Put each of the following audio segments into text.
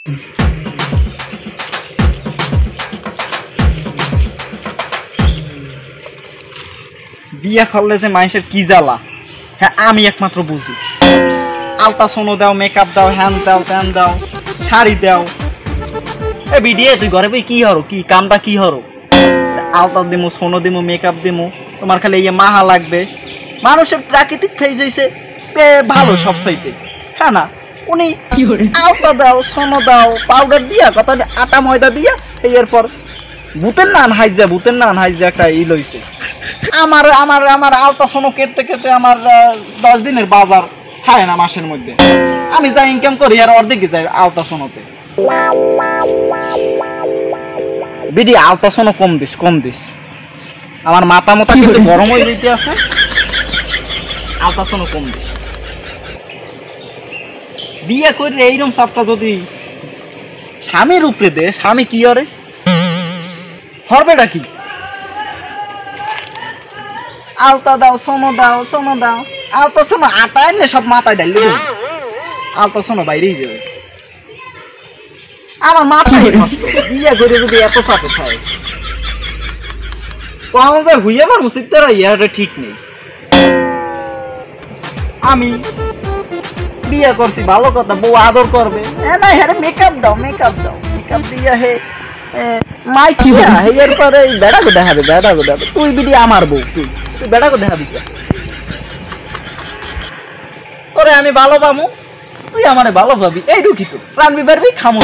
বিয়া করলে যে মানুষের কি জ্বালা, হ্যাঁ আমি একমাত্র বুঝি। আলতা সোনো দাও, মেকআপ দাও, হ্যান দাও, ত্যান দাও, শাড়ি দাও। এ বিডিয়ে তুই ঘরে বই কি হরো, কি কামটা কি হরো? আলতা দিমু, সোনো দিমু, মেকআপ দিমু, তোমার খালি ইয়ে মাহা লাগবে। মানুষের প্রাকৃতিক ফেজ হইছে ভালো সব চাইতে, হ্যাঁ না? উনি আলতা দাও, সোনো দাও, পাউডার দিয়া, কথা আটা ময়দা দিয়া, এরপর ভূতের নান হাইজা, ভূতের নান হাইজা একটা ই লইছে। আমার আমার আমার আলতা সোনো কেটে কেটে আমার 10 দিনের বাজার খায় না মাসের মধ্যে। আমি যা ইনকাম করি আর অর্ধেকই যাই আলতা সোনোতে। বিডি আলতা সোনো কম দিস, কম দিস। আমার মাথা মতা কিন্তু গরম হয়ে যেতে আছে। আলতা সোনো কম দিস। বিয়ে করে এইরকম চাপটা যদি স্বামীর উপরে দে, স্বামী কি করে হরবেটা কি? আলতা দাও, সোনো দাও, সোনো দাও, আলতা সোনো আটায় না সব মাথায় ডাইলে আলতা সোনো বাইরেই যাবে। আমার মাথায় নষ্ট। বিয়ে করে যদি এত চাপে থাকে কখন যায় হুইয়ে পারবো চিত্তারা ইয়াটা ঠিক নেই। আমি বিয়ে করছি ভালো কথা, বউ আদর করবে, না হ্যাঁ মেকআপ দাও, মেকআপ দাও, মেকআপ দিয়া হে মাইকি এর পরে বেড়াকে দেখাবে, বেড়াকে দেখাবে। তুই বিডি আমার বউ, তুই তুই বেড়াকে দেখাবি কে? ওরে আমি ভালো পাবো, তুই আমারে ভালো পাবি, এই ঢুকি তো রানবি পারবি খামো।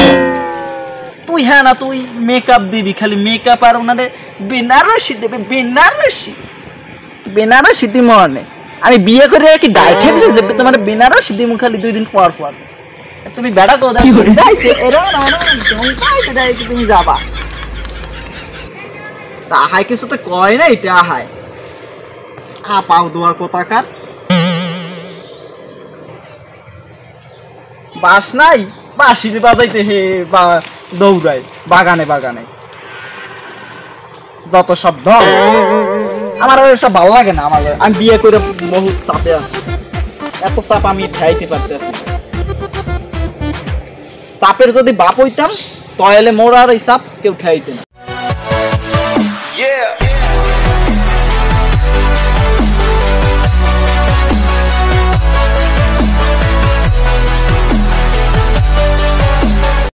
তুই হ্যাঁ না, তুই মেকআপ দিবি, খালি মেকআপ আর ওনারে বেনারসি দেবে, বেনারসি বেনারসি দি মনে। আমি বিয়ে করে কি ডাইট হেঁটে যাবে তোমার বেনারসি দিমু খালি 2 দিন পর পর। তুমি বেড়া তো তুমি যাবা তাহাই কিছু তো কয় না, এটা হায় পাও দোয়ার কোথাকার বাস নাই, বাঁশি বাজাইতে হে বা দৌড়ায় বাগানে বাগানে যত সব ঢং। আমার সব ভালো লাগে না। আমার আমি বিয়ে করে বহুত চাপে আছি, এত চাপ আমি ঠাইতে পারতেছি। চাপের যদি বাপ হইতাম তাহলে মোর আর এই চাপ কেউ ঠাইতে না।